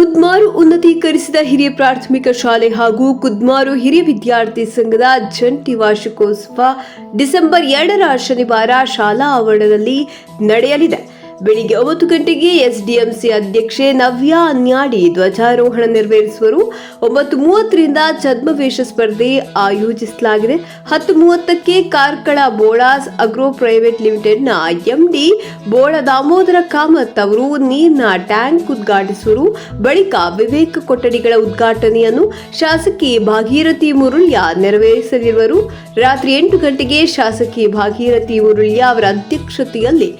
ಕುದ್ಮಾರು ಉನ್ನತೀಕರಿಸಿದ ಹಿರಿಯ ಪ್ರಾಥಮಿಕ ಶಾಲೆ ಹಾಗೂ ಕುದ್ಮಾರು ಹಿರಿಯ ವಿದ್ಯಾರ್ಥಿ ಸಂಘದ ಜಂಟಿ ವಾರ್ಷಿಕೋತ್ಸವ ಡಿಸೆಂಬರ್ 2ರ ಶನಿವಾರ ಶಾಲಾ ಆವರಣದಲ್ಲಿ ನಡೆಯಲಿದೆ. ಬೆಳಿಗ್ಗೆ 9 ಗಂಟೆಗೆ ಎಸ್ಡಿಎಂಸಿ ಅಧ್ಯಕ್ಷೆ ನವ್ಯಾ ಅನ್ಯಾಡಿ ಧ್ವಜಾರೋಹಣ ನೆರವೇರಿಸುವರು. 9:30ರಿಂದ ಛದ್ಮವೇಷ ಸ್ಪರ್ಧೆ ಆಯೋಜಿಸಲಾಗಿದೆ. 10:30ಕ್ಕೆ ಕಾರ್ಕಳ ಬೋಳಾಸ್ ಅಗ್ರೋ ಪ್ರೈವೇಟ್ ಲಿಮಿಟೆಡ್ನ ಎಂಡಿ ಬೋಳ ದಾಮೋದರ ಕಾಮತ್ ಅವರು ನೀರಿನ ಟ್ಯಾಂಕ್ ಉದ್ಘಾಟಿಸುವರು. ಬಳಿಕ ವಿವೇಕ ಕೊಠಡಿಗಳ ಉದ್ಘಾಟನೆಯನ್ನು ಶಾಸಕಿ ಭಾಗೀರಥಿ ಮುರುಳ್ಯ ನೆರವೇರಿಸಲಿರುವರು. ರಾತ್ರಿ 8 ಗಂಟೆಗೆ ಶಾಸಕಿ ಭಾಗೀರಥಿ ಮುರುಳ್ಯ ಅವರ ಅಧ್ಯಕ್ಷತೆಯಲ್ಲಿ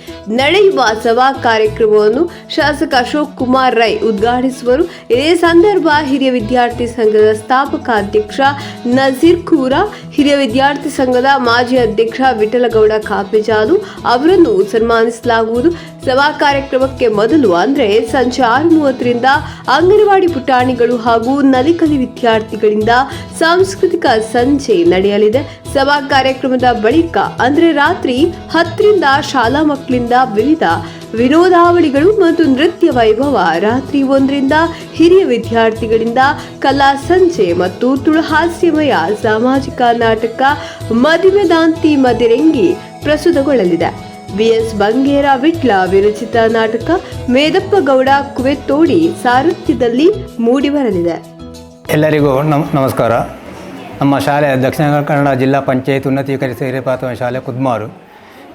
ನಡೆಯುವ ಸಭಾ ಕಾರ್ಯಕ್ರಮವನ್ನು ಶಾಸಕ ಅಶೋಕ್ ಕುಮಾರ್ ರೈ ಉದ್ಘಾಟಿಸುವರು. ಇದೇ ಸಂದರ್ಭ ಹಿರಿಯ ವಿದ್ಯಾರ್ಥಿ ಸಂಘದ ಸ್ಥಾಪಕ ಅಧ್ಯಕ್ಷ ನಜೀರ್ ಖೂರಾ, ಹಿರಿಯ ವಿದ್ಯಾರ್ಥಿ ಸಂಘದ ಮಾಜಿ ಅಧ್ಯಕ್ಷ ವಿಠಲಗೌಡ ಕಾಪೆಜಾಲು ಅವರನ್ನು ಸನ್ಮಾನಿಸಲಾಗುವುದು. ಸಭಾ ಕಾರ್ಯಕ್ರಮಕ್ಕೆ ಮೊದಲು ಅಂದರೆ ಸಂಜೆ 6:30ರಿಂದ ಅಂಗನವಾಡಿ ಪುಟಾಣಿಗಳು ಹಾಗೂ ನಲಿಕಲಿ ವಿದ್ಯಾರ್ಥಿಗಳಿಂದ ಸಾಂಸ್ಕೃತಿಕ ಸಂಜೆ ನಡೆಯಲಿದೆ. ಸಭಾ ಕಾರ್ಯಕ್ರಮದ ಬಳಿಕ ಅಂದರೆ ರಾತ್ರಿ 10ರಿಂದ ಶಾಲಾ ಮಕ್ಕಳಿಂದ ವಿವಿಧ ವಿನೋದಾವಳಿಗಳು ಮತ್ತು ನೃತ್ಯ ವೈಭವ, ರಾತ್ರಿ 1ರಿಂದ ಹಿರಿಯ ವಿದ್ಯಾರ್ಥಿಗಳಿಂದ ಕಲಾ ಸಂಜೆ ಮತ್ತು ತುಳುಹಾಸ್ಯಮಯ ಸಾಮಾಜಿಕ ನಾಟಕ ಮದಿಮೆದಾಂತಿ ಮದಿರೆಂಗಿ ಪ್ರಸ್ತುತಗೊಳ್ಳಲಿದೆ. ಬಿಎಸ್ ಬಂಗೇರ ವಿಟ್ಲ ವಿರಚಿತ ನಾಟಕ ಮೇದಪ್ಪ ಗೌಡ ಕುವೆತ್ತೋಡಿ ಸಾರಥ್ಯದಲ್ಲಿ ಮೂಡಿಬರಲಿದೆ. ಎಲ್ಲರಿಗೂ ನಮಸ್ಕಾರ. ನಮ್ಮ ಶಾಲೆ ದಕ್ಷಿಣ ಕನ್ನಡ ಜಿಲ್ಲಾ ಪಂಚಾಯತ್ ಉನ್ನತೀಕರಿಸಿದ ಹಿರಿಯ ಪ್ರಾಥಮಿಕ ಶಾಲೆ ಕುದ್ಮಾರು.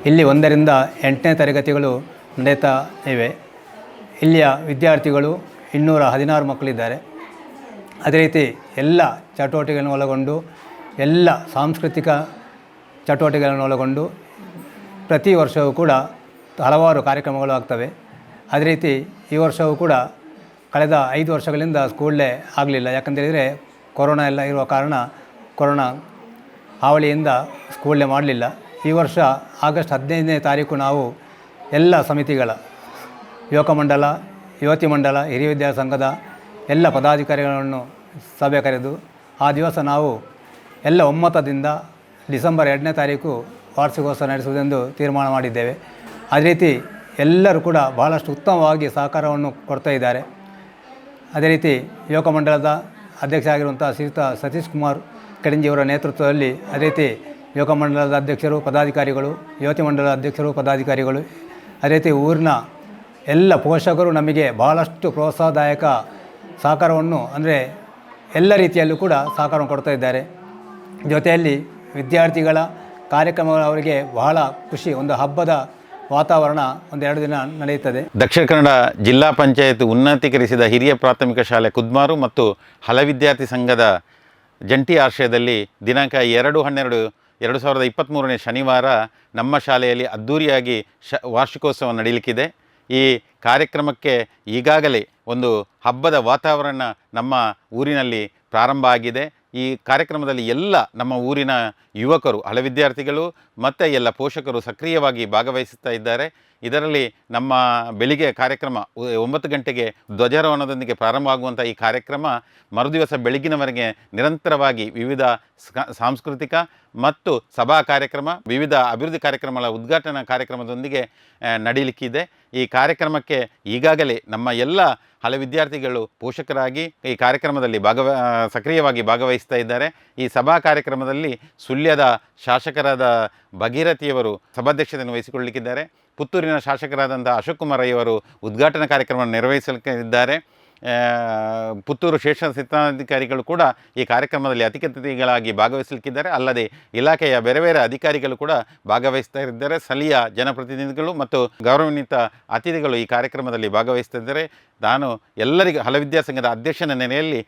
ಇಲ್ಲಿ 1ರಿಂದ 8ನೇ ತರಗತಿಗಳು ನಡೆಯುತ್ತಾ ಇವೆ. ಇಲ್ಲಿಯ ವಿದ್ಯಾರ್ಥಿಗಳು 216 ಮಕ್ಕಳಿದ್ದಾರೆ. ಅದೇ ರೀತಿ ಎಲ್ಲ ಚಟುವಟಿಕೆಗಳನ್ನು ಒಳಗೊಂಡು ಎಲ್ಲ ಸಾಂಸ್ಕೃತಿಕ ಚಟುವಟಿಕೆಗಳನ್ನು ಒಳಗೊಂಡು ಪ್ರತಿ ವರ್ಷವೂ ಕೂಡ ಹಲವಾರು ಕಾರ್ಯಕ್ರಮಗಳು ಆಗ್ತವೆ. ಅದೇ ರೀತಿ ಈ ವರ್ಷವೂ ಕೂಡ ಕಳೆದ 5 ವರ್ಷಗಳಿಂದ ಸ್ಕೂಲೇ ಆಗಲಿಲ್ಲ. ಯಾಕಂತೇಳಿದರೆ ಕೊರೋನಾ ಎಲ್ಲ ಇರುವ ಕಾರಣ ಕೊರೋನಾ ಹಾವಳಿಯಿಂದ ಸ್ಕೂಲೇ ಮಾಡಲಿಲ್ಲ. ಈ ವರ್ಷ ಆಗಸ್ಟ್ 15ನೇ ತಾರೀಕು ನಾವು ಎಲ್ಲ ಸಮಿತಿಗಳ ಯುವಕ ಮಂಡಲ, ಯುವತಿ ಮಂಡಲ, ಹಿರಿಯ ವಿದ್ಯಾರ್ಥಿ ಸಂಘದ ಎಲ್ಲ ಪದಾಧಿಕಾರಿಗಳನ್ನು ಸಭೆ ಕರೆದು ಆ ದಿವಸ ನಾವು ಎಲ್ಲ ಒಮ್ಮತದಿಂದ ಡಿಸೆಂಬರ್ 2ನೇ ತಾರೀಕು ವಾರ್ಷಿಕೋತ್ಸವ ನಡೆಸುವುದೆಂದು ತೀರ್ಮಾನ ಮಾಡಿದ್ದೇವೆ. ಅದೇ ರೀತಿ ಎಲ್ಲರೂ ಕೂಡ ಬಹಳಷ್ಟು ಉತ್ತಮವಾಗಿ ಸಹಕಾರವನ್ನು ಕೊಡ್ತಾ ಇದ್ದಾರೆ. ಅದೇ ರೀತಿ ಯುವಕ ಮಂಡಲದ ಅಧ್ಯಕ್ಷ ಆಗಿರುವಂಥ ಶ್ರೀಯುತ ಸತೀಶ್ ಕುಮಾರ್ ಕಡಿಂಜಿಯವರ ನೇತೃತ್ವದಲ್ಲಿ, ಅದೇ ರೀತಿ ಯುವಕ ಮಂಡಲದ ಅಧ್ಯಕ್ಷರು, ಪದಾಧಿಕಾರಿಗಳು, ಯುವತಿ ಮಂಡಲದ ಅಧ್ಯಕ್ಷರು, ಪದಾಧಿಕಾರಿಗಳು, ಅದೇ ರೀತಿ ಊರಿನ ಎಲ್ಲ ಪೋಷಕರು ನಮಗೆ ಬಹಳಷ್ಟು ಪ್ರೋತ್ಸಾಹದಾಯಕ ಸಹಕಾರವನ್ನು ಅಂದರೆ ಎಲ್ಲ ರೀತಿಯಲ್ಲೂ ಕೂಡ ಸಹಕಾರ ಕೊಡ್ತಾ ಇದ್ದಾರೆ. ಜೊತೆಯಲ್ಲಿ ವಿದ್ಯಾರ್ಥಿಗಳ ಕಾರ್ಯಕ್ರಮಗಳು ಅವರಿಗೆ ಬಹಳ ಖುಷಿ, ಒಂದು ಹಬ್ಬದ ವಾತಾವರಣ 1-2 ದಿನ ನಡೆಯುತ್ತದೆ. ದಕ್ಷಿಣ ಕನ್ನಡ ಜಿಲ್ಲಾ ಪಂಚಾಯತ್ ಉನ್ನತೀಕರಿಸಿದ ಹಿರಿಯ ಪ್ರಾಥಮಿಕ ಶಾಲೆ ಕುದ್ಮಾರು ಮತ್ತು ಹಲ ವಿದ್ಯಾರ್ಥಿ ಸಂಘದ ಜಂಟಿ ಆಶ್ರಯದಲ್ಲಿ ದಿನಾಂಕ 2/12/2023 ಶನಿವಾರ ನಮ್ಮ ಶಾಲೆಯಲ್ಲಿ ಅದ್ಧೂರಿಯಾಗಿ ವಾರ್ಷಿಕೋತ್ಸವ ನಡೆಯಲಿಕ್ಕಿದೆ. ಈ ಕಾರ್ಯಕ್ರಮಕ್ಕೆ ಈಗಾಗಲೇ ಒಂದು ಹಬ್ಬದ ವಾತಾವರಣ ನಮ್ಮ ಊರಿನಲ್ಲಿ ಪ್ರಾರಂಭ ಆಗಿದೆ. ಈ ಕಾರ್ಯಕ್ರಮದಲ್ಲಿ ಎಲ್ಲ ನಮ್ಮ ಊರಿನ ಯುವಕರು, ಹಲ ವಿದ್ಯಾರ್ಥಿಗಳು ಮತ್ತು ಎಲ್ಲ ಪೋಷಕರು ಸಕ್ರಿಯವಾಗಿ ಭಾಗವಹಿಸುತ್ತಾ ಇದ್ದಾರೆ. ಇದರಲ್ಲಿ ನಮ್ಮ ಬೆಳಿಗ್ಗೆ ಕಾರ್ಯಕ್ರಮ 9 ಗಂಟೆಗೆ ಧ್ವಜಾರೋಹಣದೊಂದಿಗೆ ಪ್ರಾರಂಭವಾಗುವಂಥ ಈ ಕಾರ್ಯಕ್ರಮ ಮರುದಿವಸ ಬೆಳಗಿನವರೆಗೆ ನಿರಂತರವಾಗಿ ವಿವಿಧ ಸಾಂಸ್ಕೃತಿಕ ಮತ್ತು ಸಭಾ ಕಾರ್ಯಕ್ರಮ, ವಿವಿಧ ಅಭಿವೃದ್ಧಿ ಕಾರ್ಯಕ್ರಮಗಳ ಉದ್ಘಾಟನಾ ಕಾರ್ಯಕ್ರಮದೊಂದಿಗೆ ನಡೆಯಲಿಕ್ಕಿದೆ. ಈ ಕಾರ್ಯಕ್ರಮಕ್ಕೆ ಈಗಾಗಲೇ ನಮ್ಮ ಎಲ್ಲ ಹಲ ವಿದ್ಯಾರ್ಥಿಗಳು ಪೋಷಕರಾಗಿ ಈ ಕಾರ್ಯಕ್ರಮದಲ್ಲಿ ಸಕ್ರಿಯವಾಗಿ ಭಾಗವಹಿಸ್ತಾ ಇದ್ದಾರೆ. ಈ ಸಭಾ ಕಾರ್ಯಕ್ರಮದಲ್ಲಿ ಸುಳ್ಯದ ಶಾಸಕರಾದ ಭಗೀರಥಿಯವರು ಸಭಾಧ್ಯಕ್ಷತೆಯನ್ನು ವಹಿಸಿಕೊಳ್ಳಲಿಕ್ಕಿದ್ದಾರೆ. ಪುತ್ತೂರಿನ ಶಾಸಕರಾದಂಥ ಅಶೋಕ್ ಕುಮಾರ್ ರೈ ಅವರು ಉದ್ಘಾಟನಾ ಕಾರ್ಯಕ್ರಮವನ್ನು ನಿರ್ವಹಿಸಲಿದ್ದಾರೆ. ಪುತ್ತೂರು ಶ್ರೇಷ್ಠ ಶಿಕ್ಷಣಾಧಿಕಾರಿಗಳು ಕೂಡ ಈ ಕಾರ್ಯಕ್ರಮದಲ್ಲಿ ಅತಿಥಿಗಳಾಗಿ ಭಾಗವಹಿಸಲಿಕ್ಕಿದ್ದಾರೆ. ಅಲ್ಲದೆ ಇಲಾಖೆಯ ಬೇರೆ ಬೇರೆ ಅಧಿಕಾರಿಗಳು ಕೂಡ ಭಾಗವಹಿಸ್ತಾ ಇದ್ದಾರೆ. ಸ್ಥಳೀಯ ಜನಪ್ರತಿನಿಧಿಗಳು ಮತ್ತು ಗೌರವಾನ್ವಿತ ಅತಿಥಿಗಳು ಈ ಕಾರ್ಯಕ್ರಮದಲ್ಲಿ ಭಾಗವಹಿಸ್ತಾ ಇದ್ದಾರೆ. ನಾನು ಎಲ್ಲರಿಗೂ ಹಲ ವಿದ್ಯಾಸಂಘದ ಅಧ್ಯಕ್ಷನ ನೆಲೆಯಲ್ಲಿ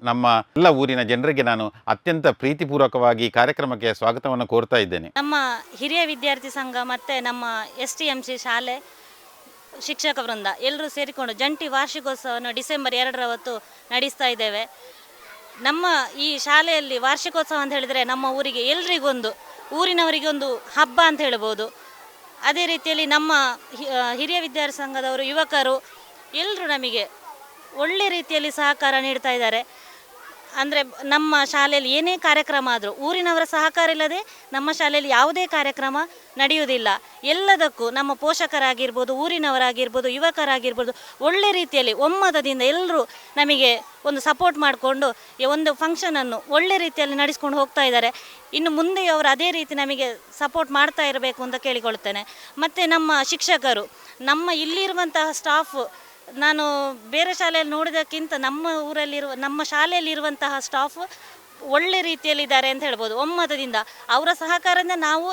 ನಮ್ಮ ಊರಿನ ಜನರಿಗೆ ನಾನು ಅತ್ಯಂತ ಪ್ರೀತಿಪೂರ್ವಕವಾಗಿ ಈ ಕಾರ್ಯಕ್ರಮಕ್ಕೆ ಸ್ವಾಗತವನ್ನು ಕೋರ್ತಾ ಇದ್ದೇನೆ. ನಮ್ಮ ಹಿರಿಯ ವಿದ್ಯಾರ್ಥಿ ಸಂಘ ಮತ್ತು ನಮ್ಮ STMC ಶಾಲೆ ಶಿಕ್ಷಕ ವೃಂದ ಎಲ್ಲರೂ ಸೇರಿಕೊಂಡು ಜಂಟಿ ವಾರ್ಷಿಕೋತ್ಸವವನ್ನು ಡಿಸೆಂಬರ್ 2ರ ನಡೆಸ್ತಾ ಇದ್ದೇವೆ. ನಮ್ಮ ಈ ಶಾಲೆಯಲ್ಲಿ ವಾರ್ಷಿಕೋತ್ಸವ ಅಂತ ಹೇಳಿದರೆ ನಮ್ಮ ಊರಿಗೆ ಎಲ್ರಿಗೊಂದು, ಊರಿನವರಿಗೆ ಒಂದು ಹಬ್ಬ ಅಂತ ಹೇಳ್ಬೋದು. ಅದೇ ರೀತಿಯಲ್ಲಿ ನಮ್ಮ ಹಿರಿಯ ವಿದ್ಯಾರ್ಥಿ ಸಂಘದವರು, ಯುವಕರು ಎಲ್ಲರೂ ನಮಗೆ ಒಳ್ಳೆ ರೀತಿಯಲ್ಲಿ ಸಹಕಾರ ನೀಡ್ತಾ ಇದ್ದಾರೆ. ಅಂದರೆ ನಮ್ಮ ಶಾಲೆಯಲ್ಲಿ ಏನೇ ಕಾರ್ಯಕ್ರಮ ಆದರೂ ಊರಿನವರ ಸಹಕಾರ ಇಲ್ಲದೆ ನಮ್ಮ ಶಾಲೆಯಲ್ಲಿ ಯಾವುದೇ ಕಾರ್ಯಕ್ರಮ ನಡೆಯುವುದಿಲ್ಲ. ಎಲ್ಲದಕ್ಕೂ ನಮ್ಮ ಪೋಷಕರಾಗಿರ್ಬೋದು, ಊರಿನವರಾಗಿರ್ಬೋದು, ಯುವಕರಾಗಿರ್ಬೋದು ಒಳ್ಳೆ ರೀತಿಯಲ್ಲಿ ಒಮ್ಮತದಿಂದ ಎಲ್ಲರೂ ನಮಗೆ ಒಂದು ಸಪೋರ್ಟ್ ಮಾಡಿಕೊಂಡು ಒಂದು ಫಂಕ್ಷನನ್ನು ಒಳ್ಳೆ ರೀತಿಯಲ್ಲಿ ನಡೆಸ್ಕೊಂಡು ಹೋಗ್ತಾ ಇದ್ದಾರೆ. ಇನ್ನು ಮುಂದೆ ಅವರು ಅದೇ ರೀತಿ ನಮಗೆ ಸಪೋರ್ಟ್ ಮಾಡ್ತಾ ಇರಬೇಕು ಅಂತ ಕೇಳಿಕೊಳ್ತೇನೆ. ಮತ್ತು ನಮ್ಮ ಶಿಕ್ಷಕರು, ನಮ್ಮ ಇಲ್ಲಿರುವಂತಹ ಸ್ಟಾಫ್, ನಾನು ಬೇರೆ ಶಾಲೆಯಲ್ಲಿ ನೋಡಿದಕ್ಕಿಂತ ನಮ್ಮ ಶಾಲೆಯಲ್ಲಿರುವಂತಹ ಸ್ಟಾಫ್ ಒಳ್ಳೆ ರೀತಿಯಲ್ಲಿದ್ದಾರೆ ಅಂತ ಹೇಳ್ಬೋದು. ಒಮ್ಮತದಿಂದ ಅವರ ಸಹಕಾರದಿಂದ ನಾವು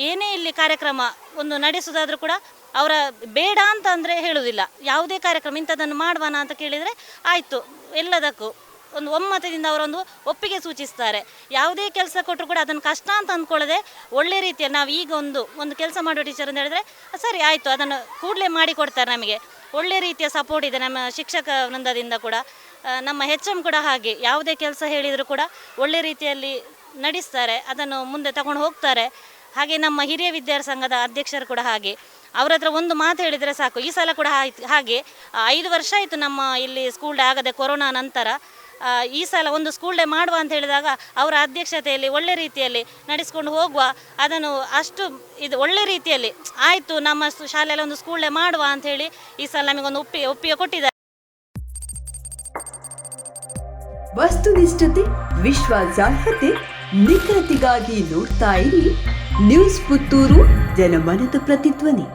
ಏನೇ ಇಲ್ಲಿ ಕಾರ್ಯಕ್ರಮ ಒಂದು ನಡೆಸೋದಾದರೂ ಕೂಡ ಅವರ ಬೇಡ ಅಂತ ಅಂದರೆ ಹೇಳುವುದಿಲ್ಲ. ಯಾವುದೇ ಕಾರ್ಯಕ್ರಮ ಇಂಥದ್ದನ್ನು ಮಾಡುವಾನ ಅಂತ ಕೇಳಿದರೆ ಆಯಿತು, ಎಲ್ಲದಕ್ಕೂ ಒಂದು ಒಮ್ಮತದಿಂದ ಅವರೊಂದು ಒಪ್ಪಿಗೆ ಸೂಚಿಸ್ತಾರೆ. ಯಾವುದೇ ಕೆಲಸ ಕೊಟ್ಟರು ಕೂಡ ಅದನ್ನು ಕಷ್ಟ ಅಂತ ಅಂದ್ಕೊಳ್ಳದೆ ಒಳ್ಳೆ ರೀತಿಯಲ್ಲಿ ನಾವು ಈಗ ಒಂದು ಕೆಲಸ ಮಾಡುವ ಟೀಚರ್ ಅಂತ ಹೇಳಿದ್ರೆ ಸರಿ ಆಯಿತು ಅದನ್ನು ಕೂಡಲೇ ಮಾಡಿಕೊಡ್ತಾರೆ. ನಮಗೆ ಒಳ್ಳೆ ರೀತಿಯ ಸಪೋರ್ಟ್ ಇದೆ ನಮ್ಮ ಶಿಕ್ಷಕ ವೃಂದದಿಂದ ಕೂಡ. ನಮ್ಮ HM ಕೂಡ ಹಾಗೆ, ಯಾವುದೇ ಕೆಲಸ ಹೇಳಿದರೂ ಕೂಡ ಒಳ್ಳೆ ರೀತಿಯಲ್ಲಿ ನಡೆಸ್ತಾರೆ, ಅದನ್ನು ಮುಂದೆ ತಗೊಂಡು ಹೋಗ್ತಾರೆ. ಹಾಗೆ ನಮ್ಮ ಹಿರಿಯ ವಿದ್ಯಾರ್ಥಿ ಸಂಘದ ಅಧ್ಯಕ್ಷರು ಕೂಡ ಹಾಗೆ, ಅವ್ರ ಹತ್ರ ಒಂದು ಮಾತು ಹೇಳಿದರೆ ಸಾಕು. ಈ ಸಲ ಕೂಡ ಹಾಗೆ 5 ವರ್ಷ ಆಯಿತು ನಮ್ಮ ಇಲ್ಲಿ ಸ್ಕೂಲ್ ಡೇ ಆಗದೆ ಕೊರೋನಾ ನಂತರ. ಈ ಸಲ ಒಂದು ಸ್ಕೂಲ್ ಡೇ ಮಾಡುವ ಅಂತ ಹೇಳಿದಾಗ ಅವರ ಅಧ್ಯಕ್ಷತೆಯಲ್ಲಿ ಒಳ್ಳೆ ರೀತಿಯಲ್ಲಿ ನಡೆಸ್ಕೊಂಡು ಹೋಗುವ, ಅದನ್ನು ಅಷ್ಟು ಇದು ಒಳ್ಳೆ ರೀತಿಯಲ್ಲಿ ಆಯಿತು ನಮ್ಮ ಶಾಲೆಯಲ್ಲಿ ಒಂದು ಸ್ಕೂಲ್ ಡೇ ಮಾಡುವ ಅಂಥೇಳಿ ಈ ಸಲ ನಮಗೊಂದು ಒಪ್ಪಿಗೆ ಕೊಟ್ಟಿದ್ದಾರೆ. ವಸ್ತುನಿಷ್ಠತೆ, ವಿಶ್ವಾಸಾರ್ಹತೆ, ನಿಖರತೆಗಾಗಿ ನೋಡ್ತಾ ಇರಿ ನ್ಯೂಸ್ ಪುತ್ತೂರು, ಜನಮನದ ಪ್ರತಿಧ್ವನಿ.